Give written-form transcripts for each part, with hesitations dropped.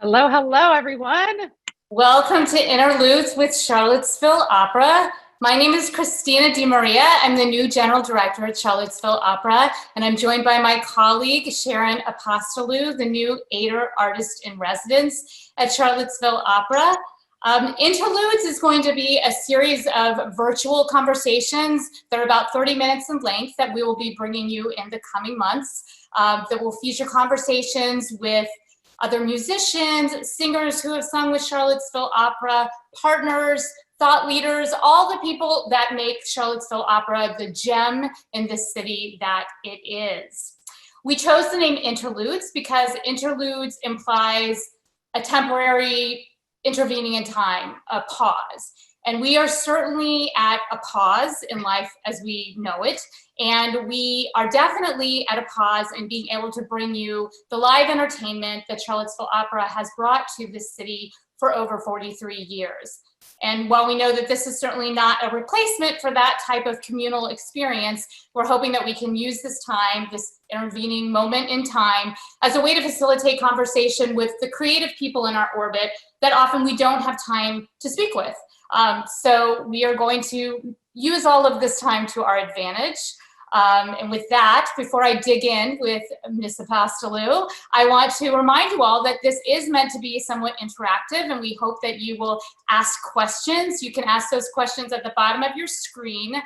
Hello, hello, everyone. Welcome to Interludes with Charlottesville Opera. My name is Christina DiMaria. I'm the new General Director at Charlottesville Opera, and I'm joined by my colleague, Sharon Apostolou, the new Ader Artist in Residence at Charlottesville Opera. Interludes is going to be a series of virtual conversations that are about 30 minutes in length that we will be bringing you in the coming months that will feature conversations with other musicians, singers who have sung with Charlottesville Opera, partners, thought leaders, all the people that make Charlottesville Opera the gem in the city that it is. We chose the name Interludes because interludes implies a temporary intervening in time, a pause. And we are certainly at a pause in life as we know it. And we are definitely at a pause in being able to bring you the live entertainment that Charlottesville Opera has brought to this city for over 43 years. And while we know that this is certainly not a replacement for that type of communal experience, we're hoping that we can use this time, this intervening moment in time, as a way to facilitate conversation with the creative people in our orbit that often we don't have time to speak with. So we are going to use all of this time to our advantage. And with that, before I dig in with Ms. Apostolou, I want to remind you all that this is meant to be somewhat interactive, and we hope that you will ask questions. You can ask those questions at the bottom of your screen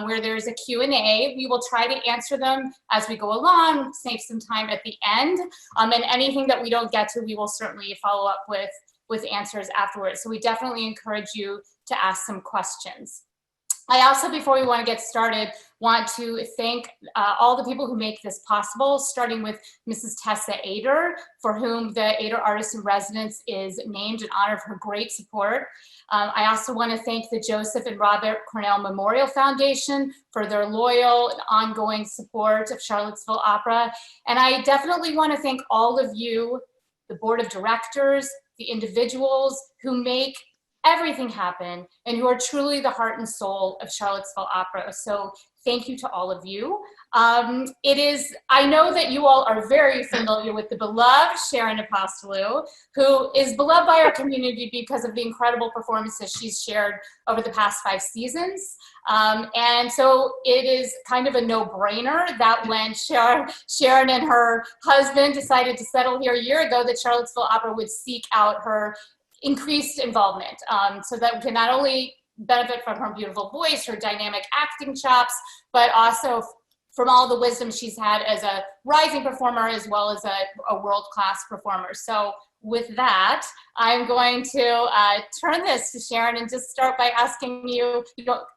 where there's a Q&A. We will try to answer them as we go along, save some time at the end. And anything that we don't get to, we will certainly follow up with answers afterwards. So we definitely encourage you to ask some questions. I also, before we want to get started, want to thank all the people who make this possible, starting with Mrs. Tessa Ader, for whom the Ader Artist in Residence is named in honor of her great support. I also want to thank the Joseph and Robert Cornell Memorial Foundation for their loyal and ongoing support of Charlottesville Opera. And I definitely want to thank all of you, the board of directors, the individuals who make everything happen and who are truly the heart and soul of Charlottesville Opera. So thank you to all of you. I know that you all are very familiar with the beloved Sharon Apostolou, who is beloved by our community because of the incredible performances she's shared over the past 5 seasons. And so it is kind of a no-brainer that when Sharon and her husband decided to settle here a year ago, that Charlottesville Opera would seek out her increased involvement so that we can not only benefit from her beautiful voice, her dynamic acting chops, but also from all the wisdom she's had as a rising performer as well as a world-class performer. So with that, I'm going to turn this to Sharon and just start by asking you,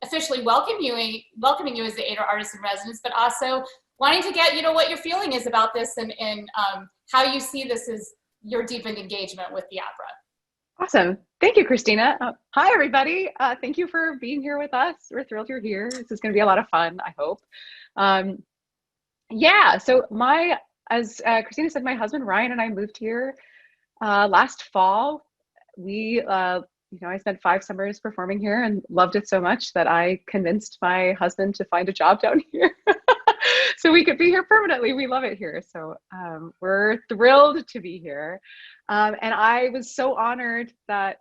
officially welcoming you as the Ader Artist in Residence, but also wanting to get, what your feeling is about this and how you see this as your deepened engagement with the opera. Awesome. Thank you, Christina. Hi, everybody. Thank you for being here with us. We're thrilled you're here. This is going to be a lot of fun, I hope. So as Christina said, my husband, Ryan, and I moved here last fall. I spent 5 summers performing here and loved it so much that I convinced my husband to find a job down here so we could be here permanently. We love it here. So we're thrilled to be here. And I was so honored that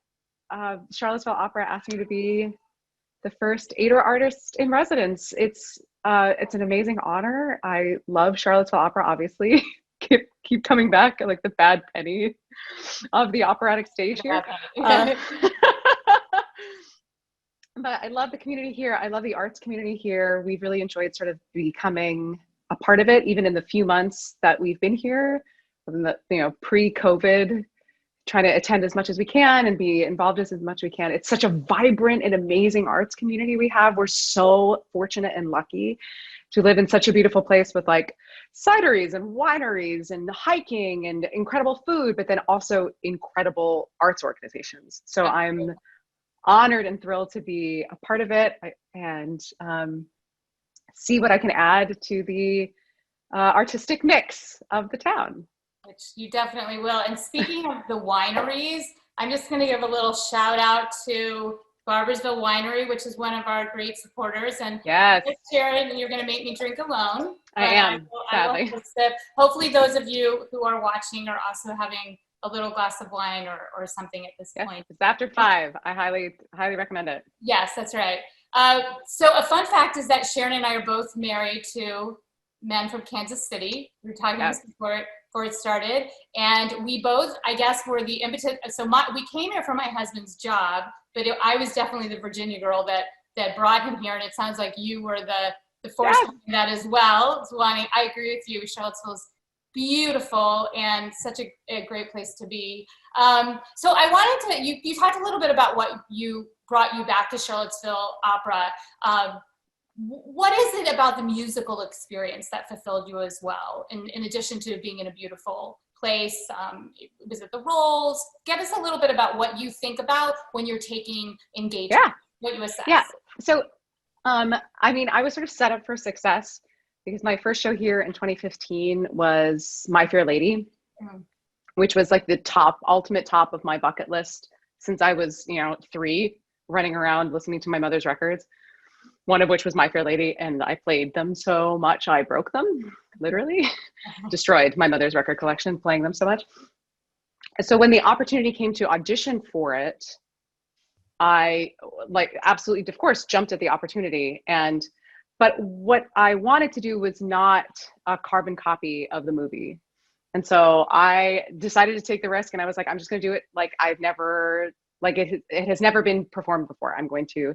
Charlottesville Opera asked me to be the first Ader Artist in Residence. It's an amazing honor. I love Charlottesville Opera, obviously. keep coming back like the bad penny of the operatic stage here. But I love the community here. I love the arts community here. We've really enjoyed sort of becoming a part of it, even in the few months that we've been here, from the pre-COVID, trying to attend as much as we can and be involved as much as we can. It's such a vibrant and amazing arts community we have. We're so fortunate and lucky to live in such a beautiful place with like cideries and wineries and hiking and incredible food, but then also incredible arts organizations. So I'm honored and thrilled to be a part of it and see what I can add to the artistic mix of the town. Which you definitely will. And speaking of the wineries, I'm just going to give a little shout out to Barboursville Winery, which is one of our great supporters. And yes, Sharon, you're going to make me drink alone. I am, sadly. Hopefully those of you who are watching are also having a little glass of wine or something at this point. It's after 5. I highly recommend it. Yes, that's right. So a fun fact is that Sharon and I are both married to men from Kansas City. We were talking about this before it started. And we both, I guess, were the impetus. So we came here for my husband's job, but I was definitely the Virginia girl that brought him here. And it sounds like you were the force behind that as well. So I agree with you. Charlottesville's beautiful and such a great place to be. So I wanted to, you talked a little bit about what brought you back to Charlottesville Opera. What is it about the musical experience that fulfilled you as well, in addition to being in a beautiful place? Was it the roles? Give us a little bit about what you think about when you're taking engagement, what you assess. Yeah, so I mean, I was sort of set up for success because my first show here in 2015 was My Fair Lady, which was like the ultimate top of my bucket list since I was, 3, running around listening to my mother's records, one of which was My Fair Lady. And I played them so much, I broke them, literally destroyed my mother's record collection playing them so much. So when the opportunity came to audition for it, I absolutely, of course, jumped at the opportunity. But what I wanted to do was not a carbon copy of the movie. And so I decided to take the risk, and I was like, I'm just going to do it like it has never been performed before. I'm going to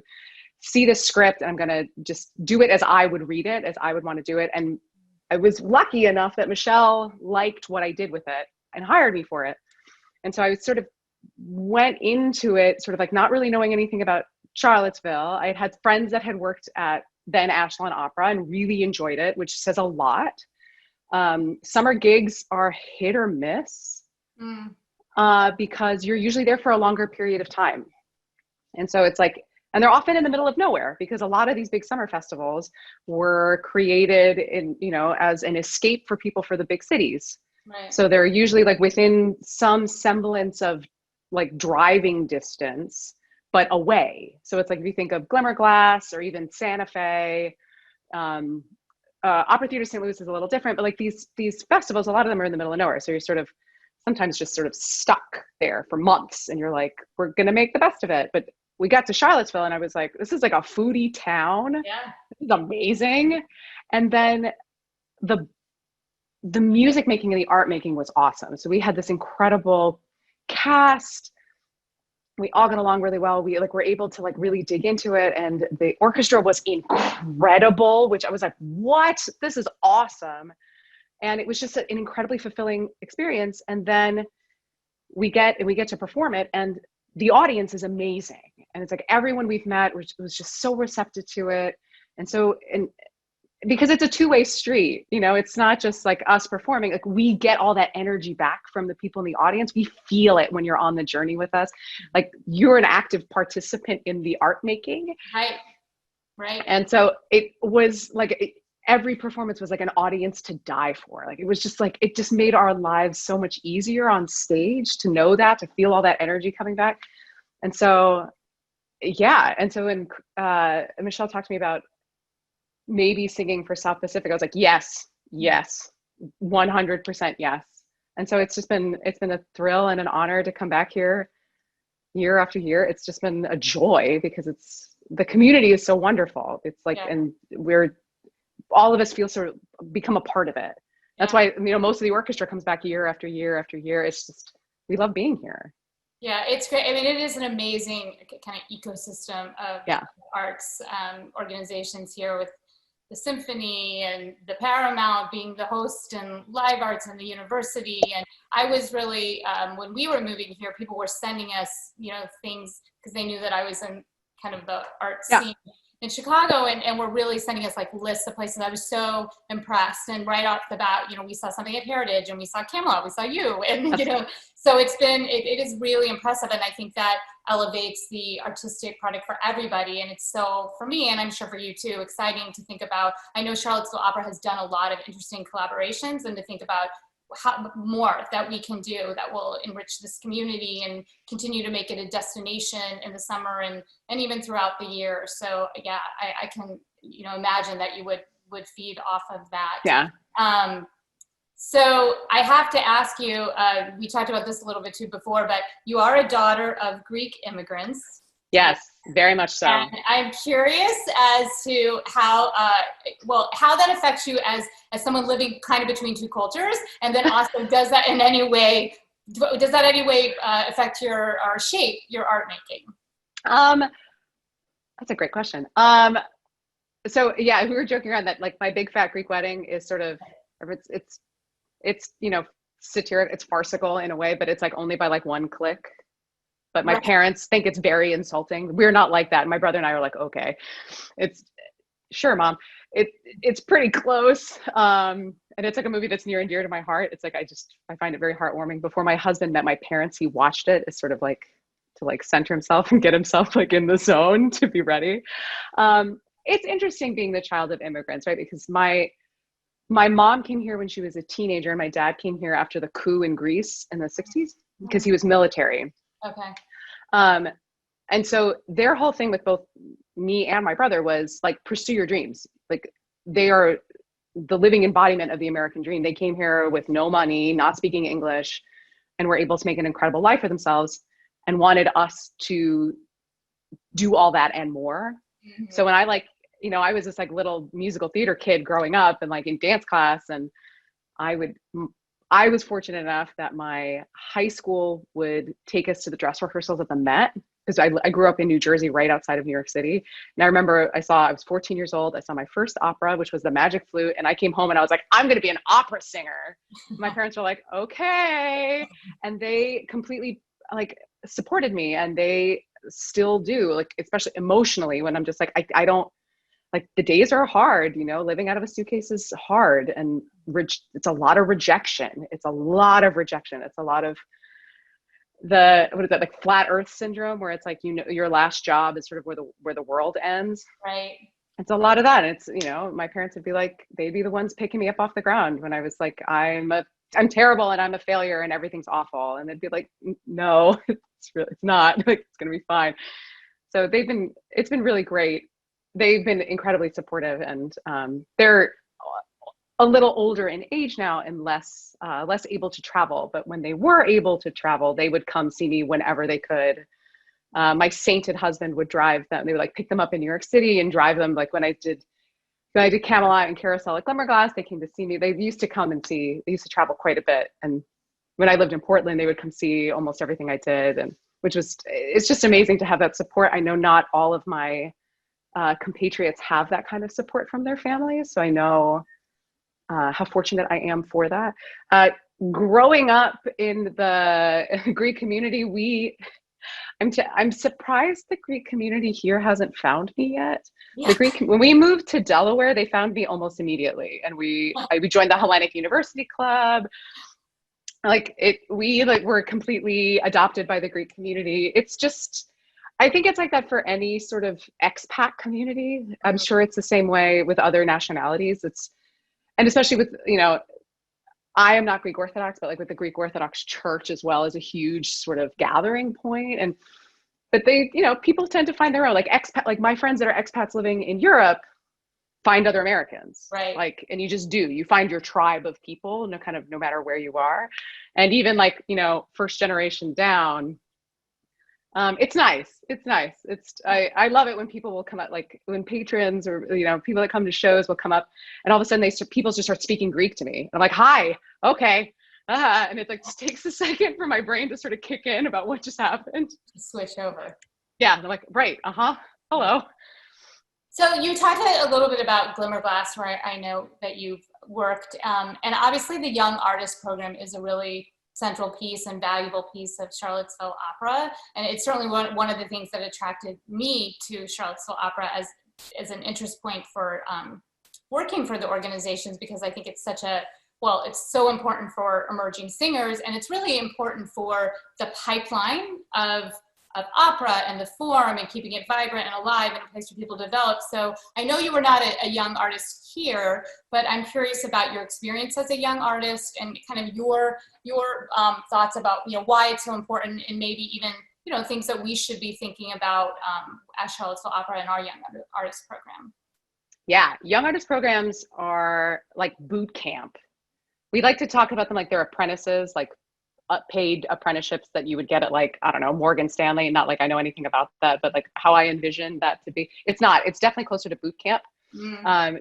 see the script and I'm going to just do it as I would read it, as I would want to do it. And I was lucky enough that Michelle liked what I did with it and hired me for it. And so I sort of went into it sort of like not really knowing anything about Charlottesville. I had friends that had worked at then Ashland Opera and really enjoyed it, which says a lot. Summer gigs are hit or miss because you're usually there for a longer period of time. And so it's like, and they're often in the middle of nowhere because a lot of these big summer festivals were created as an escape for people for the big cities. Right. So they're usually like within some semblance of like driving distance, but away. So it's like, if you think of Glimmerglass or even Santa Fe, Opera Theater St. Louis is a little different, but like these festivals, a lot of them are in the middle of nowhere. So you're sort of sometimes just sort of stuck there for months and you're like, we're going to make the best of it. But we got to Charlottesville and I was like, this is like a foodie town. Yeah. This is amazing. And then the music making and the art making was awesome. So we had this incredible cast. We all got along really well. We were able to really dig into it, and the orchestra was incredible, which I was like, what? This is awesome. And it was just an incredibly fulfilling experience. And then we get to perform it, and the audience is amazing. And it's like everyone we've met was just so receptive to it. And because it's a two-way street, it's not just like us performing, like we get all that energy back from the people in the audience. We feel it when you're on the journey with us. Like you're an active participant in the art making. Right. And so it was like, every performance was like an audience to die for. Like, it was just like, it just made our lives so much easier on stage to know that, to feel all that energy coming back. And so, yeah. And so when Michelle talked to me about maybe singing for South Pacific, I was like, yes, 100% yes. And so it's been a thrill and an honor to come back here year after year. It's just been a joy because the community is so wonderful. It's like, and all of us feel sort of become a part of it. That's why, most of the orchestra comes back year after year after year. It's just, we love being here. Yeah, it's great. I mean, it is an amazing kind of ecosystem of arts organizations here, with the symphony and the Paramount being the host, and Live Arts and the university. And I was really, when we were moving here, people were sending us, things because they knew that I was in kind of the art scene in Chicago, and we're really sending us like lists of places. I was so impressed. And right off the bat, we saw something at Heritage, and we saw Camelot, we saw you, and so it is really impressive. And I think that elevates the artistic product for everybody. And it's so, for me, and I'm sure for you too, exciting to think about. I know Charlottesville Opera has done a lot of interesting collaborations, and to think about how more that we can do that will enrich this community and continue to make it a destination in the summer and even throughout the year. So yeah, I can, imagine that you would feed off of that. Yeah. So I have to ask you, we talked about this a little bit too before, but you are a daughter of Greek immigrants. Yes, very much so. And I'm curious as to how, how that affects you as someone living kind of between two cultures, and then also does that in any way affect your or shape your art making? That's a great question. So yeah, we were joking around that like my big fat Greek wedding is sort of it's satiric, it's farcical in a way, but it's like only by like one click. But my parents think it's very insulting. We're not like that. My brother and I are like, okay, it's sure, mom. It's pretty close. And it's like a movie that's near and dear to my heart. It's like I find it very heartwarming. Before my husband met my parents, he watched it as sort of like to like center himself and get himself like in the zone to be ready. It's interesting being the child of immigrants, right? Because my mom came here when she was a teenager, and my dad came here after the coup in Greece in the 60s because he was military. Okay. And so their whole thing with both me and my brother was like, pursue your dreams. Like they are the living embodiment of the American dream. They came here with no money, not speaking English, and were able to make an incredible life for themselves and wanted us to do all that and more. Mm-hmm. So when I I was this like little musical theater kid growing up and like in dance class, and I was fortunate enough that my high school would take us to the dress rehearsals at the Met, because I grew up in New Jersey, right outside of New York City. And I remember I was 14 years old. I saw my first opera, which was The Magic Flute. And I came home and I was like, I'm going to be an opera singer. My parents were like, okay. And they completely like supported me, and they still do, like, especially emotionally, when I'm just like, I don't, like, the days are hard, living out of a suitcase is hard, and it's a lot of rejection. It's a lot of what is that, like flat earth syndrome, where it's like, your last job is sort of where the world ends. Right. It's a lot of that. And it's, my parents would be like, they'd be the ones picking me up off the ground when I was like, I'm terrible and I'm a failure and everything's awful. And they'd be like, no, it's not, like, it's going to be fine. So it's been really great. They've been incredibly supportive, and they're a little older in age now and less able to travel. But when they were able to travel, they would come see me whenever they could. My sainted husband would drive them. They would like pick them up in New York City and drive them. Like when I did Camelot and Carousel at Glimmerglass, they came to see me. They used to travel quite a bit. And when I lived in Portland, they would come see almost everything I did. And it's just amazing to have that support. I know not all of my compatriots have that kind of support from their families. So I know how fortunate I am for that. Growing up in the Greek community, I'm surprised the Greek community here hasn't found me yet. Yeah. When we moved to Delaware, they found me almost immediately, and we joined the Hellenic University Club. We were completely adopted by the Greek community. It's just, I think it's like that for any sort of expat community. I'm sure it's the same way with other nationalities. And especially with, I am not Greek Orthodox, but like with the Greek Orthodox Church as well, is a huge sort of gathering point. But they, people tend to find their own, like my friends that are expats living in Europe find other Americans, right? And you find your tribe of people, no matter where you are. And even first generation down, it's nice. I love it when people will come up, like when patrons or, people that come to shows will come up, and all of a sudden people just start speaking Greek to me. And I'm like, hi, okay. And it just takes a second for my brain to sort of kick in about what just happened. Switch over. Yeah. And I'm like, right. Hello. So you talked a little bit about Glimmerglass, where I know that you've worked, and obviously the Young Artist Program is a really central piece and valuable piece of Charlottesville Opera. And it's certainly one of the things that attracted me to Charlottesville Opera as an interest point for working for the organizations, because I think it's it's so important for emerging singers, and it's really important for the pipeline of opera and the form and keeping it vibrant and alive and a place for people to develop. So I know you were not a young artist here, but I'm curious about your experience as a young artist and kind of your thoughts about, why it's so important, and maybe even, things that we should be thinking about at Charlottesville Opera and our Young Artist Program. Yeah, Young Artist Programs are like boot camp We like to talk about them like they're apprentices, like paid apprenticeships that you would get at like, I don't know, Morgan Stanley. Not like I know anything about that, but like how I envision that to be. It's not. It's definitely closer to boot camp.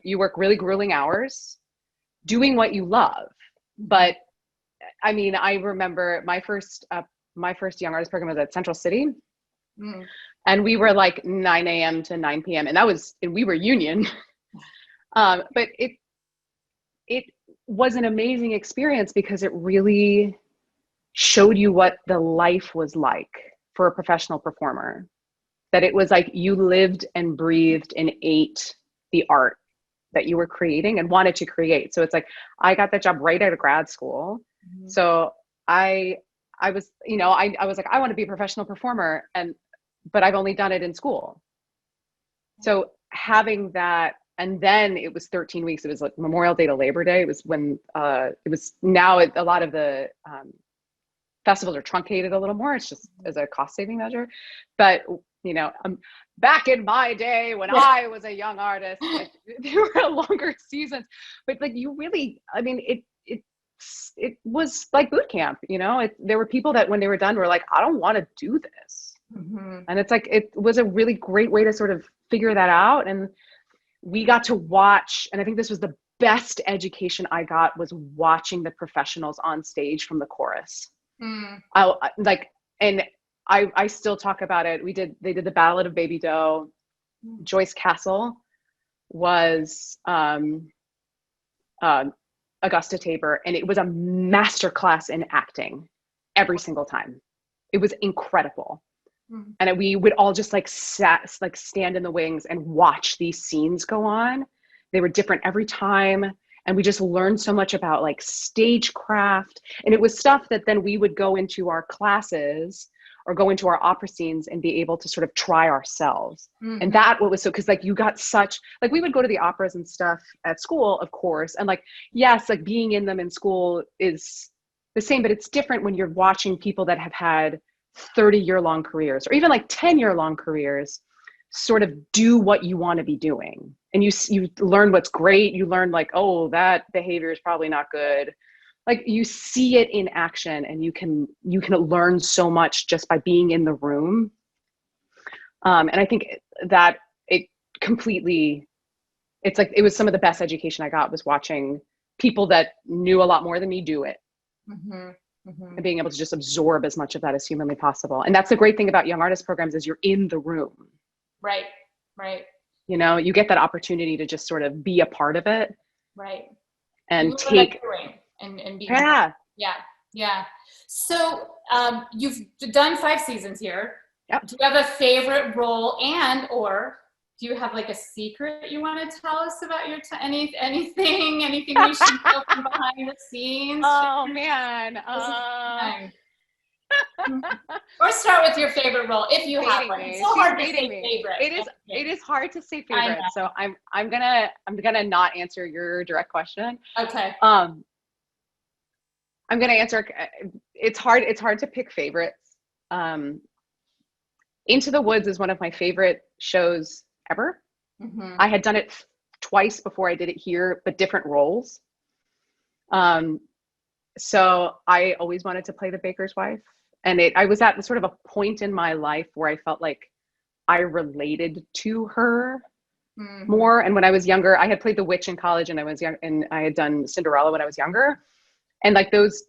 You work really grueling hours doing what you love. But I mean, I remember my first young artist program was at Central City. And we were like 9 a.m. to 9 p.m. And we were union. But it was an amazing experience because it really showed you what the life was like for a professional performer. That it was like you lived and breathed and ate the art that you were creating and wanted to create. So it's like, I got that job right out of grad school. So I was, I was like, I want to be a professional performer, but I've only done it in school. So having that, and then it was 13 weeks. It was like Memorial Day to Labor Day. It was when a lot of the festivals are truncated a little more. It's just as a cost saving measure. But, back in my day when I was a young artist, like, there were longer seasons, but like you really, I mean, it was like boot camp, there were people that when they were done were like, I don't want to do this. And it's like, it was a really great way to sort of figure that out. And we got to watch, and I think this was the best education I got, was watching the professionals on stage from the chorus. I still talk about it. They did the Ballad of Baby Doe. Joyce Castle was Augusta Tabor, and it was a masterclass in acting every single time. It was incredible. And we would all just stand in the wings and watch these scenes go on. They were different every time. And we just learned so much about like stagecraft. And it was stuff that then we would go into our classes or go into our opera scenes and be able to sort of try ourselves. And that what was so, because like you got such, like we would go to the operas and stuff at school, of course. And like, yes, like being in them in school is the same, but it's different when you're watching people that have had 30-year-long careers or even like 10-year-long careers sort of do what you want to be doing. And you learn what's great. You learn like, oh, that behavior is probably not good. Like you see it in action, and you can learn so much just by being in the room. And I think that it's like, it was some of the best education I got was watching people that knew a lot more than me do it. And being able to just absorb as much of that as humanly possible. And that's the great thing about young artist programs is you're in the room. Right. You get that opportunity to just sort of be a part of it. Right. And take. And be. Yeah. So you've done 5 seasons here. Yep. Do you have a favorite role, or do you have like a secret you want to tell us about your anything we should know from behind the scenes? Oh man. Or start with your favorite role if you have one. It's so hard to say favorite. It is hard to say favorite. So I'm gonna not answer your direct question. Okay. I'm gonna answer. It's hard to pick favorites. Into the Woods is one of my favorite shows ever. I had done it twice before I did it here, but different roles. So I always wanted to play the baker's wife. And I was at sort of a point in my life where I felt like I related to her more. And when I was younger, I had played the witch in college, and I was young, and I had done Cinderella when I was younger. And like those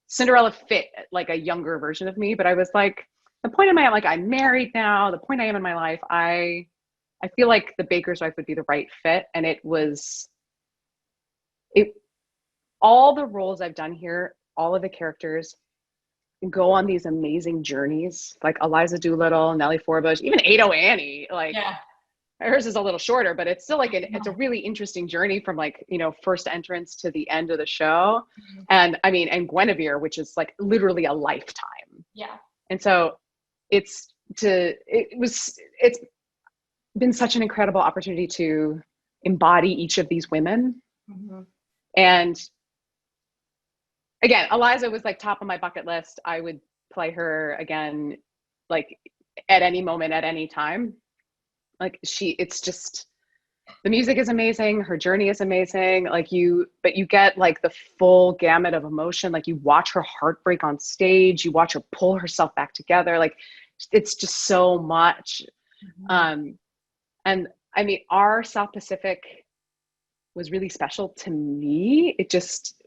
Cinderella fit like a younger version of me. But I was like, the point in my, like, I'm married now, the point I am in my life, I feel like the baker's wife would be the right fit. And all the roles I've done here, all of the characters go on these amazing journeys, like Eliza Doolittle, Nellie Forbush, even Ado Annie. Like hers is a little shorter, but it's still like it's a really interesting journey from like, first entrance to the end of the show. And I mean, and Guinevere, which is like literally a lifetime. Yeah. And so it's been such an incredible opportunity to embody each of these women. And again, Eliza was like top of my bucket list. I would play her again, like at any moment, at any time. Like it's just, The music is amazing. Her journey is amazing. But you get like the full gamut of emotion. Like you watch her heartbreak on stage, you watch her pull herself back together. Like it's just so much. And I mean, our South Pacific was really special to me.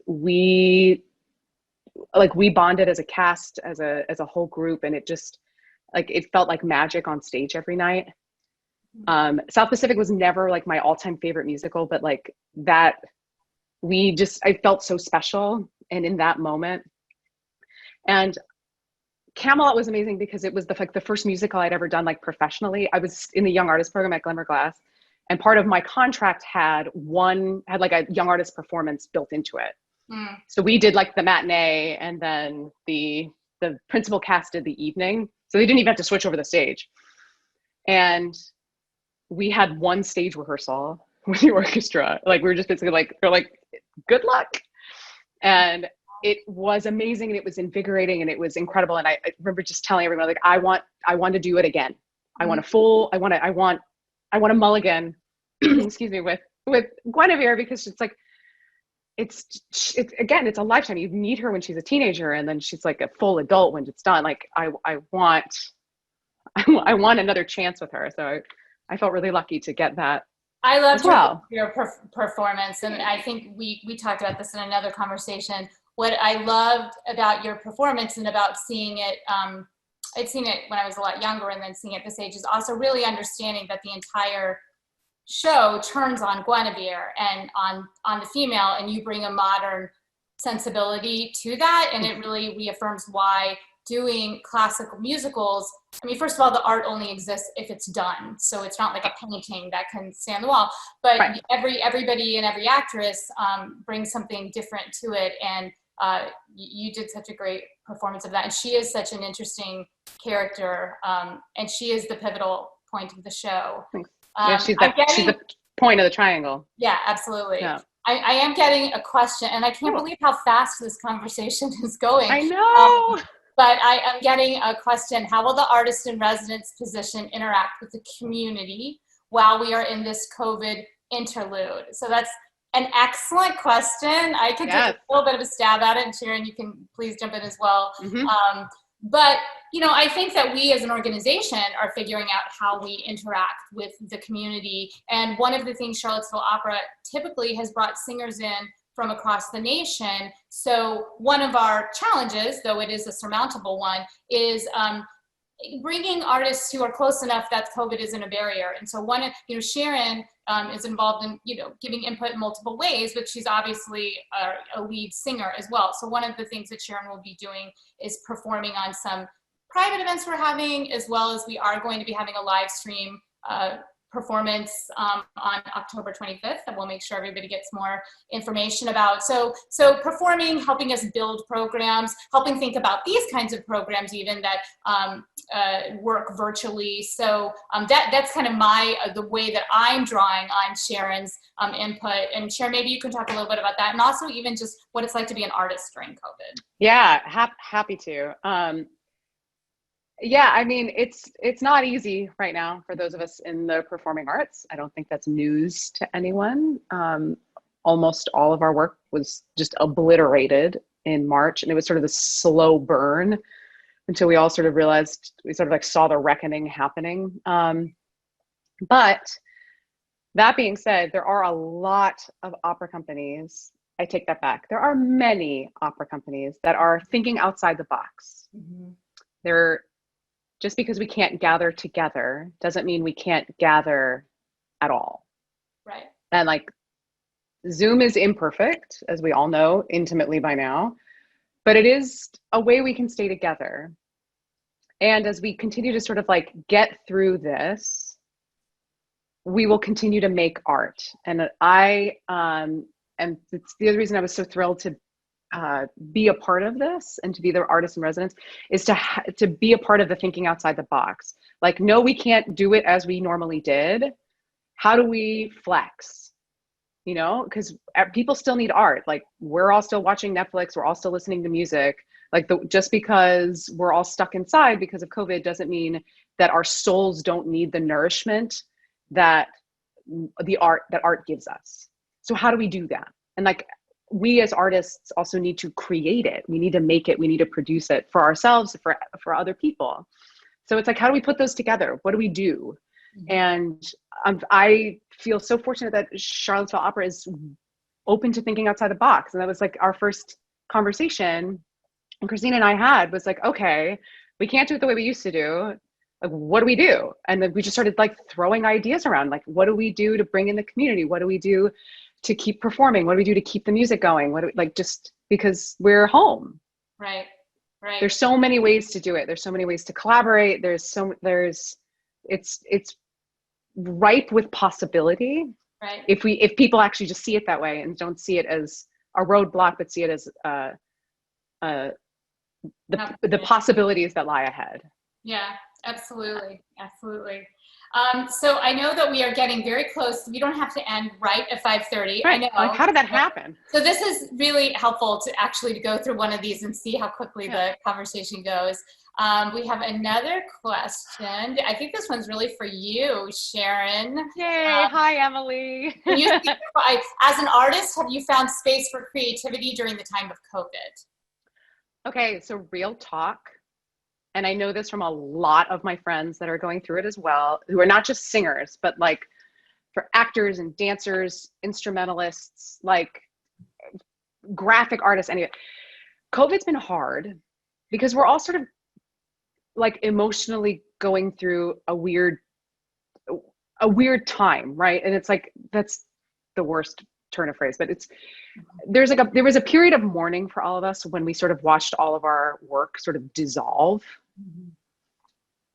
We bonded as a cast, as a whole group, and it felt like magic on stage every night. South Pacific was never like my all-time favorite musical, but like that, I felt so special and in that moment. And Camelot was amazing because it was the first musical I'd ever done like professionally. I was in the Young Artist program at Glimmerglass, and part of my contract had like a young artist performance built into it. So we did like the matinee, and then the principal cast did the evening. So they didn't even have to switch over the stage. And we had one stage rehearsal with the orchestra. Like we were just basically like, they're like, good luck. And it was amazing, and it was invigorating, and it was incredible. And I remember just telling everyone, like, I want to do it again. I want a mulligan, excuse me, with Guinevere, because it's like, it's again, it's a lifetime. You meet her when she's a teenager, and then she's like a full adult when it's done. Like I want another chance with her. So I felt really lucky to get that. I loved your performance, and I think we talked about this in another conversation. What I loved about your performance and about seeing it, I'd seen it when I was a lot younger, and then seeing it this age, is also really understanding that the entire show turns on Guinevere and on the female, and you bring a modern sensibility to that, and it really reaffirms why doing classical musicals, I mean, first of all, the art only exists if it's done. So it's not like a painting that can stay on the wall, but right. Everybody and every actress brings something different to it. And you did such a great performance of that. And she is such an interesting character. And she is the pivotal point of the show. Yeah, she's the point of the triangle. Yeah, absolutely. Yeah. I am getting a question, and I can't believe how fast this conversation is going. I know. But I am getting a question: how will the artist in residence position interact with the community while we are in this COVID interlude? So that's an excellent question. I could take a little bit of a stab at it, and Sharon, you can please jump in as well. Mm-hmm. But, you know, I think that we as an organization are figuring out how we interact with the community. And one of the things Charlottesville Opera typically has brought singers in from across the nation. So one of our challenges, though it is a surmountable one, is bringing artists who are close enough that COVID isn't a barrier. And so Sharon is involved in, giving input in multiple ways, but she's obviously a lead singer as well. So one of the things that Sharon will be doing is performing on some private events we're having, as well as we are going to be having a live stream performance on October 25th that we'll make sure everybody gets more information about. So performing, helping us build programs, helping think about these kinds of programs even that work virtually. So that's kind of the way that I'm drawing on Sharon's input. And Sharon, maybe you can talk a little bit about that, and also even just what it's like to be an artist during COVID. Yeah, happy to. Yeah, I mean, it's not easy right now for those of us in the performing arts. I don't think that's news to anyone. Almost all of our work was just obliterated in March, and it was sort of the slow burn until we all sort of realized, we sort of like saw the reckoning happening. But that being said, there are a lot of opera companies. I take that back. There are many opera companies that are thinking outside the box. Mm-hmm. Just because we can't gather together doesn't mean we can't gather at all. Right. And like Zoom is imperfect, as we all know intimately by now, but it is a way we can stay together. And as we continue to sort of like get through this, we will continue to make art. And and it's the other reason I was so thrilled to be a part of this and to be the artist in residence, is to be a part of the thinking outside the box. Like, no, we can't do it as we normally did. How do we flex? Because people still need art. Like, we're all still watching Netflix. We're all still listening to music. Like, just because we're all stuck inside because of COVID doesn't mean that our souls don't need the nourishment that the art that art gives us. So how do we do that? And like, we as artists also need to create it. We need to make it. We need to produce it for ourselves, for other people. So it's like, how do we put those together? What do we do? And I feel so fortunate that Charlottesville Opera is open to thinking outside the box. And that was like our first conversation, and Christina and I had was like, okay, we can't do it the way we used to do. Like, what do we do? And then we just started like throwing ideas around, like, what do we do to bring in the community? What do we do to keep performing? What do we do to keep the music going? What do we, like, just because we're home. Right. There's so many ways to do it. There's so many ways to collaborate. It's ripe with possibility. Right. If people actually just see it that way and don't see it as a roadblock, but see it as the possibilities that lie ahead. Yeah, absolutely. So I know that we are getting very close. We don't have to end right at 5:30. Right. I know. Like, how did that happen? So this is really helpful to actually go through one of these and see how quickly the conversation goes. We have another question. I think this one's really for you, Sharon. Yay. Hi, Emily. As an artist, have you found space for creativity during the time of COVID? Okay, so real talk. And I know this from a lot of my friends that are going through it as well, who are not just singers, but like for actors and dancers, instrumentalists, like graphic artists, anyway. COVID's been hard because we're all sort of like emotionally going through a weird time, right? And it's like, that's the worst turn of phrase, but there was a period of mourning for all of us when we sort of watched all of our work sort of dissolve.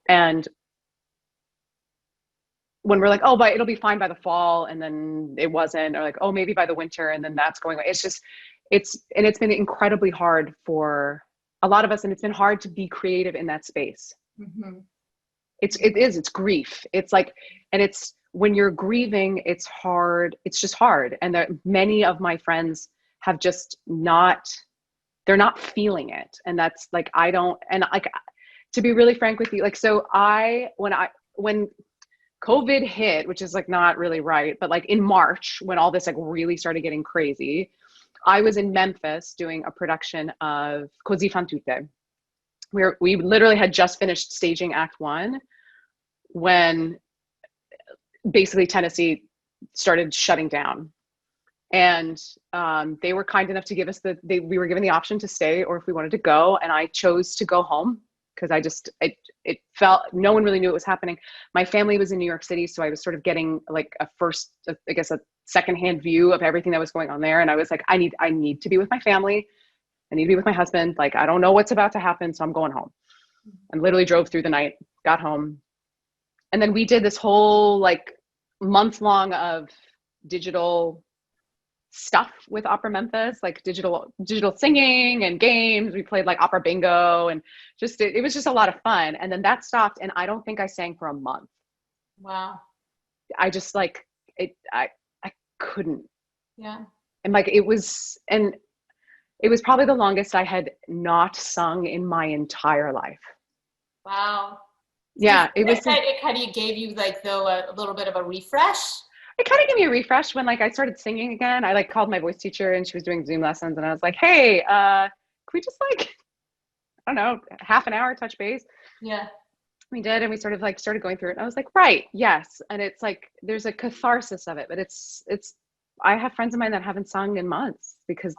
And when we're like, oh, but it'll be fine by the fall, and then it wasn't, or like, oh, maybe by the winter, and then that's going away. It's been incredibly hard for a lot of us, and it's been hard to be creative in that space. It's grief. It's like, and it's, when you're grieving, it's hard. It's just hard. And many of my friends have just they're not feeling it. And that's like, to be really frank with you, like, so when COVID hit, which is like not really right, but like in March, when all this like really started getting crazy, I was in Memphis doing a production of Così fan tutte. We literally had just finished staging Act 1 when basically Tennessee started shutting down. And they were kind enough to give us we were given the option to stay or if we wanted to go. And I chose to go home because it felt, no one really knew what was happening. My family was in New York City, so I was sort of getting like a secondhand view of everything that was going on there. And I was like, I need to be with my family. I need to be with my husband. Like, I don't know what's about to happen, so I'm going home. And literally drove through the night, got home. And then we did this whole like month long of digital stuff with Opera Memphis, like digital singing and games. We played like opera bingo, and just it was just a lot of fun. And then that stopped, and I don't think I sang for a month. Wow. I just like it. I couldn't. Yeah. And like it was probably the longest I had not sung in my entire life. Wow. Yeah, it was. It kind of gave you like a little bit of a refresh. It kind of gave me a refresh when like I started singing again. I like called my voice teacher, and she was doing Zoom lessons, and I was like, hey, can we just like, I don't know, half an hour touch base? Yeah. We did, and we sort of like started going through it, and I was like, right, yes. And it's like there's a catharsis of it, but it's I have friends of mine that haven't sung in months because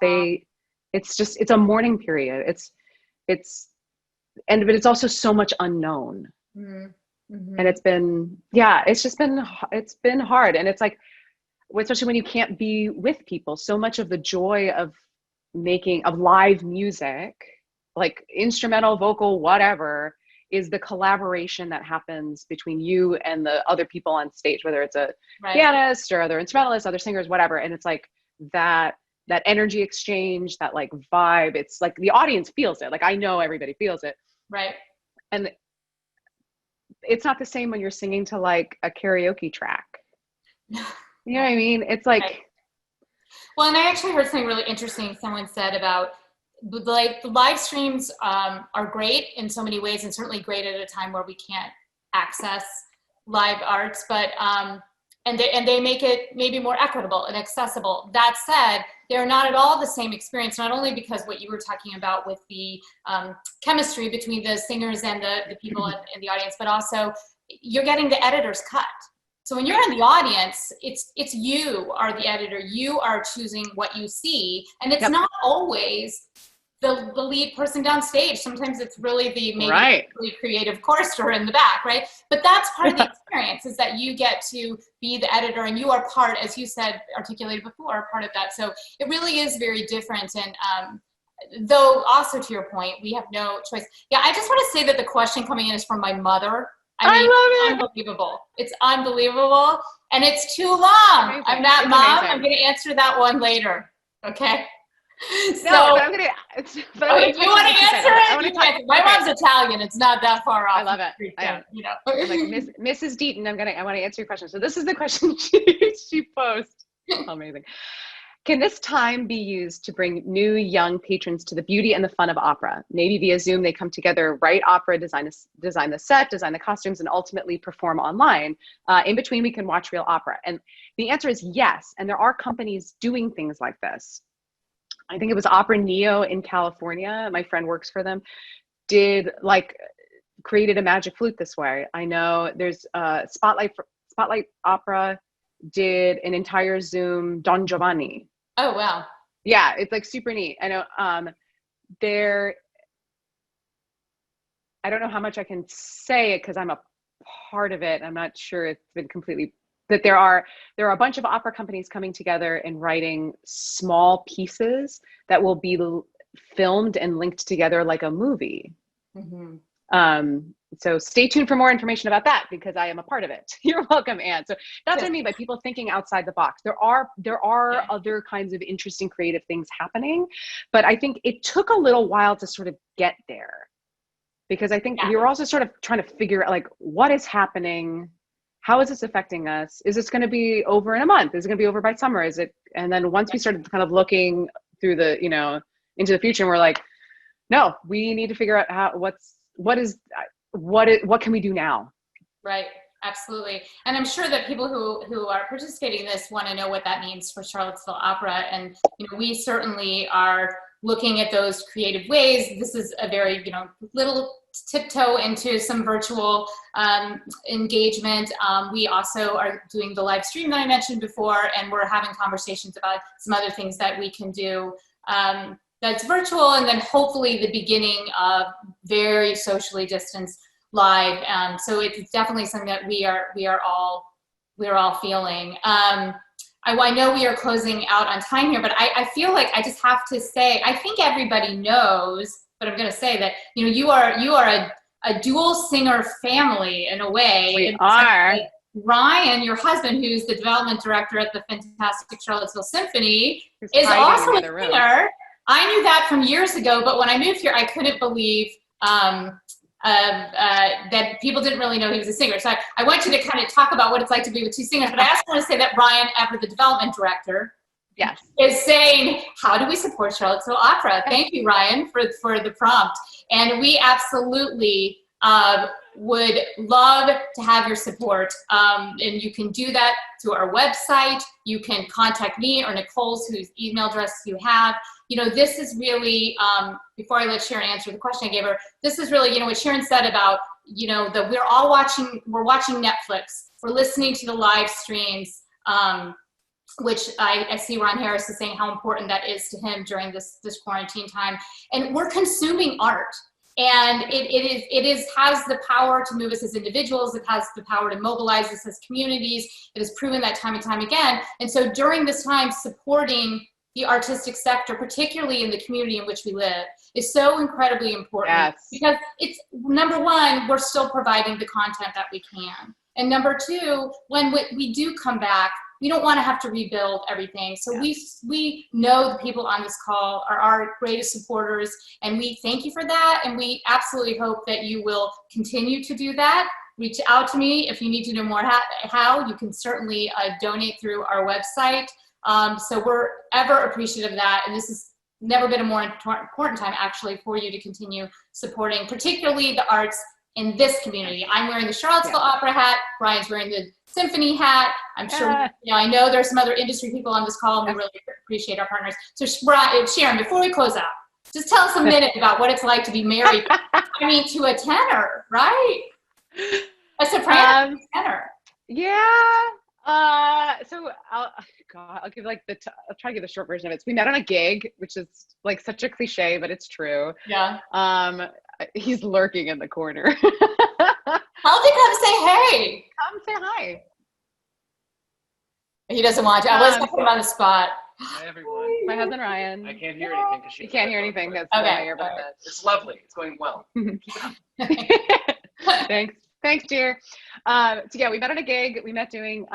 it's a mourning period. But it's also so much unknown. And it's been hard. And it's like, especially when you can't be with people, so much of the joy of live music, like instrumental, vocal, whatever, is the collaboration that happens between you and the other people on stage, whether it's a pianist or other instrumentalists, other singers, whatever. And it's like that energy exchange, that like vibe, it's like the audience feels it. Like, I know everybody feels it. Right. And it's not the same when you're singing to like a karaoke track. You know what I mean? It's like, right. Well, and I actually heard something really interesting. Someone said about like the live streams are great in so many ways, and certainly great at a time where we can't access live arts. But and they make it maybe more equitable and accessible. That said, they're not at all the same experience, not only because what you were talking about with the chemistry between the singers and the people in the audience, but also you're getting the editor's cut. So when you're in the audience, it's you are the editor. You are choosing what you see. And it's not always the lead person downstage. Sometimes it's really the really creative chorister in the back, right? But that's part of the experience, is that you get to be the editor and you are part, as you said, articulated before, part of that. So it really is very different. And though also to your point, we have no choice. Yeah, I just want to say that the question coming in is from my mother. I mean, I love it. Unbelievable. It's unbelievable. And it's too long. Amazing. I'm not It's mom. amazing. I'm going to answer that one later. Okay. No, but I'm gonna. If you want to answer it, my mom's Italian. It's not that far off. I love it. You know. I'm like Mrs. Deaton. I want to answer your question. So this is the question she posed. Amazing. Can this time be used to bring new young patrons to the beauty and the fun of opera? Maybe via Zoom, they come together, write opera, design the set, design the costumes, and ultimately perform online. In between, we can watch real opera. And the answer is yes. And there are companies doing things like this. I think it was Opera Neo in California. My friend works for them. Created a magic flute this way. I know there's Spotlight Opera did an entire Zoom Don Giovanni. Oh, wow. Yeah, it's like super neat. I know I don't know how much I can say it because I'm a part of it. I'm not sure it's been completely, but there are a bunch of opera companies coming together and writing small pieces that will be filmed and linked together like a movie. Mm-hmm. So stay tuned for more information about that because I am a part of it. You're welcome, Anne. So that's what I mean by people thinking outside the box. There are other kinds of interesting creative things happening, but I think it took a little while to sort of get there because I think we were also sort of trying to figure out like what is happening, how is this affecting us? Is this going to be over in a month? Is it going to be over by summer? Is it? And then once we started kind of looking through the into the future, and we're like, no, we need to figure out what can we do now? Right. Absolutely. And I'm sure that people who are participating in this want to know what that means for Charlottesville Opera. And, we certainly are looking at those creative ways. This is a very, little tiptoe into some virtual engagement. We also are doing the live stream that I mentioned before, and we're having conversations about some other things that we can do that's virtual, and then hopefully the beginning of very socially distanced live. So it's definitely something that we are all feeling. I know we are closing out on time here, but I feel like I just have to say, I think everybody knows, but I'm going to say that you are a dual singer family in a way. We are. Ryan, your husband, who's the development director at the fantastic Charlottesville Symphony, is also a singer. I knew that from years ago, but when I moved here, I couldn't believe that people didn't really know he was a singer. So I want you to kind of talk about what it's like to be with two singers, but I also want to say that Ryan, ever the development director, is saying, how do we support Charlottesville Opera? Thank you, Ryan, for the prompt. And we absolutely would love to have your support. And you can do that through our website. You can contact me or Nicole's, whose email address you have. This is really, before I let Sharon answer the question I gave her, this is really, what Sharon said about, that we're watching Netflix, we're listening to the live streams, which I see Ron Harris is saying how important that is to him during this quarantine time. And we're consuming art. And it has the power to move us as individuals. It has the power to mobilize us as communities. It has proven that time and time again. And so during this time, supporting the artistic sector, particularly in the community in which we live, is so incredibly important. Yes. Because it's, number one, we're still providing the content that we can. And number two, when we do come back, we don't want to have to rebuild everything. So we know the people on this call are our greatest supporters, and we thank you for that. And we absolutely hope that you will continue to do that. Reach out to me if you need to know more how. You can certainly donate through our website. So we're ever appreciative of that. And this has never been a more important time actually for you to continue supporting, particularly the arts in this community. I'm wearing the Charlottesville Opera hat. Brian's wearing the symphony hat. I'm sure, I know there's some other industry people on this call, and we really appreciate our partners. So Sharon, before we close out, just tell us a minute about what it's like to be married. I mean, to a tenor, right? A soprano tenor. Yeah. So I'll give like I'll try to give the short version of it. So we met on a gig, which is like such a cliche, but it's true. Yeah. He's lurking in the corner. I'll come say hey. Come say hi. He doesn't want to. I was put him on the spot. Hi, everyone. My husband, Ryan. I can't hear anything because you can't hear anything because it's lovely. It's going well. Thanks, dear. So yeah, we met on a gig. We met doing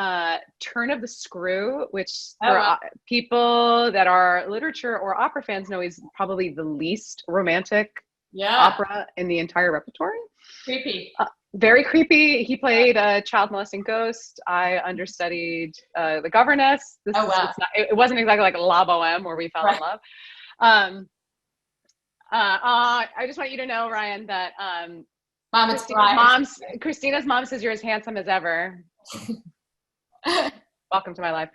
Turn of the Screw, which for people that are literature or opera fans know is probably the least romantic opera in the entire repertoire. Creepy. Very creepy. He played a child molesting ghost. I understudied the governess. It wasn't exactly like La Boheme where we fell in love. I just want you to know, Ryan, that Christina's mom says you're as handsome as ever. Welcome to my life.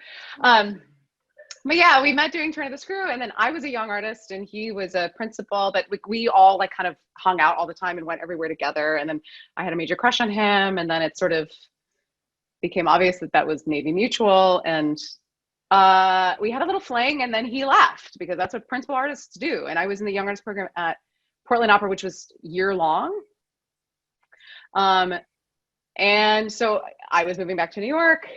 But yeah, we met doing Turn of the Screw, and then I was a young artist and he was a principal, but we all like kind of hung out all the time and went everywhere together. And then I had a major crush on him, and then it sort of became obvious that was maybe mutual. And we had a little fling, and then he left because that's what principal artists do. And I was in the young artist program at Portland Opera, which was year long. And so I was moving back to New York.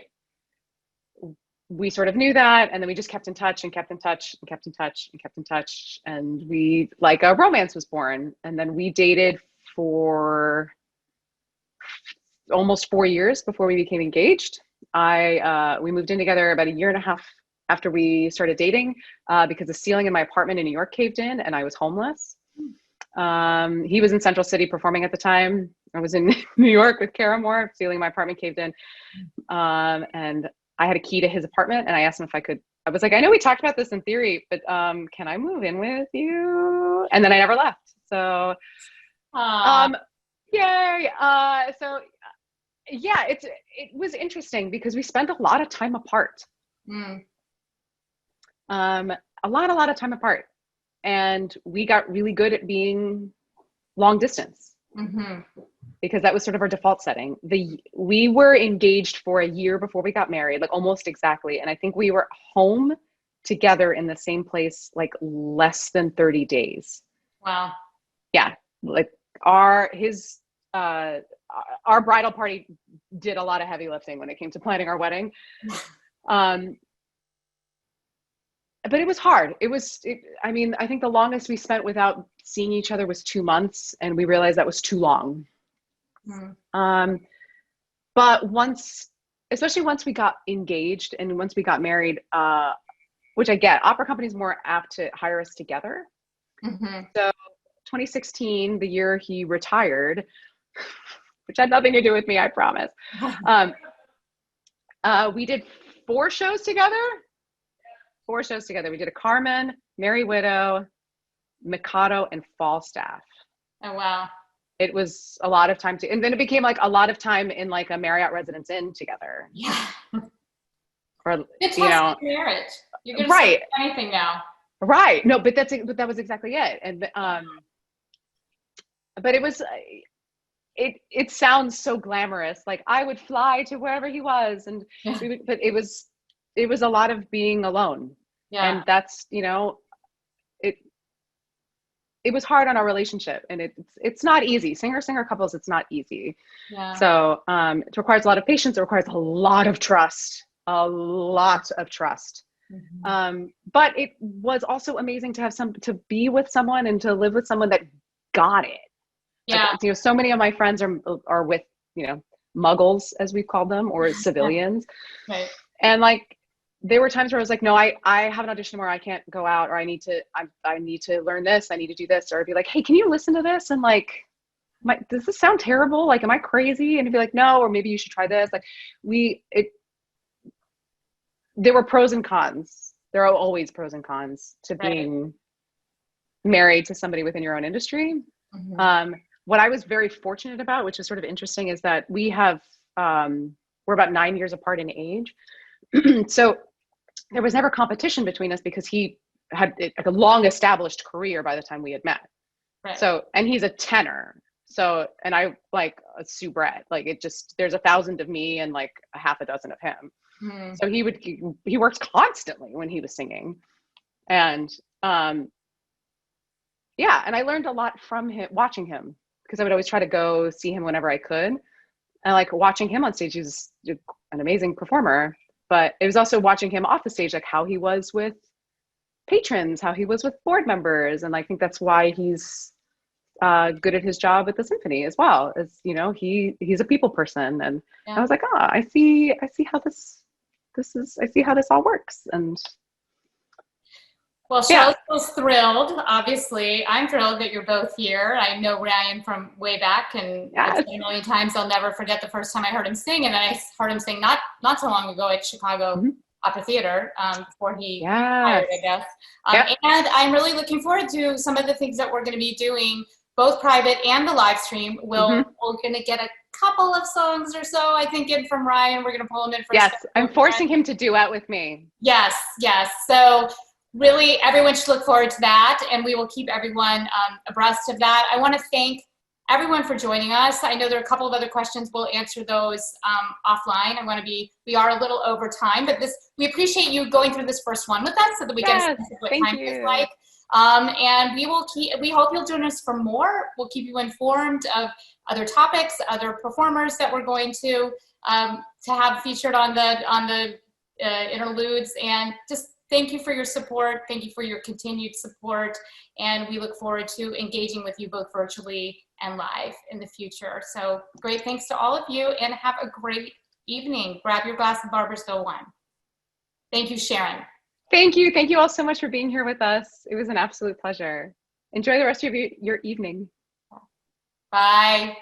We sort of knew that, and then we just kept in touch and kept in touch and kept in touch and kept in touch. And we, like, a romance was born. And then we dated for almost 4 years before we became engaged. We moved in together about a year and a half after we started dating because the ceiling in my apartment in New York caved in and I was homeless. He was in Central City performing at the time. I was in New York with Cara Moore. Ceiling in my apartment caved in. And I had a key to his apartment, and I asked him if I could. I was like, I know we talked about this in theory, but can I move in with you? And then I never left. So, yay. So yeah, it was interesting because we spent a lot of time apart. A lot of time apart. And we got really good at being long distance. Because that was sort of our default setting. We were engaged for a year before we got married, like almost exactly. And I think we were home together in the same place, like less than 30 days. Wow. Yeah. Like our bridal party did a lot of heavy lifting when it came to planning our wedding. But it was hard. I think the longest we spent without seeing each other was 2 months, and we realized that was too long. But especially once we got engaged and once we got married, which I get, opera companies more apt to hire us together. So 2016, the year he retired, which had nothing to do with me, I promise. We did 4 shows together. We did a Carmen, Merry Widow, Mikado, and Falstaff. Oh, wow. It was a lot of time and then it became like a lot of time in like a Marriott Residence Inn together. Yeah. Or, it's marriage. You're going to say anything now. Right. No, but that was exactly it. And, but it was, it sounds so glamorous. Like I would fly to wherever he was. And, but it was a lot of being alone. Yeah. And that's, it was hard on our relationship, and it's not easy. Singer couples, it's not easy. Yeah. So it requires a lot of patience. It requires a lot of trust, But it was also amazing to have to be with someone and to live with someone that got it. Yeah. Like, so many of my friends are with, muggles, as we've called them, or civilians. Right. And like, there were times where I was like, no, I have an audition tomorrow. I can't go out, or I need to learn this. I need to do this. Or I'd be like, hey, can you listen to this? And like, does this sound terrible? Like, am I crazy? And he'd be like, no, or maybe you should try this. Like there were pros and cons. There are always pros and cons to being married to somebody within your own industry. what I was very fortunate about, which is sort of interesting, is that we have, we're about 9 years apart in age. So there was never competition between us because he had like a long established career by the time we had met. Right. So, and he's a tenor. So, and I like a soubrette, like it just, there's 1,000 of me and like a half a dozen of him. So he worked constantly when he was singing. And, yeah, and I learned a lot from him, watching him, because I would always try to go see him whenever I could. And like watching him on stage, he's an amazing performer, but it was also watching him off the stage, like how he was with patrons, how he was with board members. And I think that's why he's good at his job at the symphony as well. As you know, he's a people person. And I was like, I see how I see how this all works. And well, Charlottesville's thrilled. Obviously, I'm thrilled that you're both here. I know Ryan from way back, and I've said a million times I'll never forget the first time I heard him sing, and then I heard him sing not so long ago at Chicago Opera Theater before he retired, I guess. And I'm really looking forward to some of the things that we're going to be doing, both private and the live stream. We're going to get a couple of songs or so, I think, in from Ryan. We're going to pull him in for I'm forcing him to duet with me. Yes. So really, everyone should look forward to that, and we will keep everyone abreast of that. I want to thank everyone for joining us. I know there are a couple of other questions. We'll answer those offline. We are a little over time, but we appreciate you going through this first one with us so that we get a sense of what time is like. And we hope you'll join us for more. We'll keep you informed of other topics, other performers that we're going to have featured on the interludes, and just thank you for your support. Thank you for your continued support. And we look forward to engaging with you both virtually and live in the future. So great thanks to all of you, and have a great evening. Grab your glass of Barboursville wine. Thank you, Sharon. Thank you. Thank you all so much for being here with us. It was an absolute pleasure. Enjoy the rest of your evening. Bye.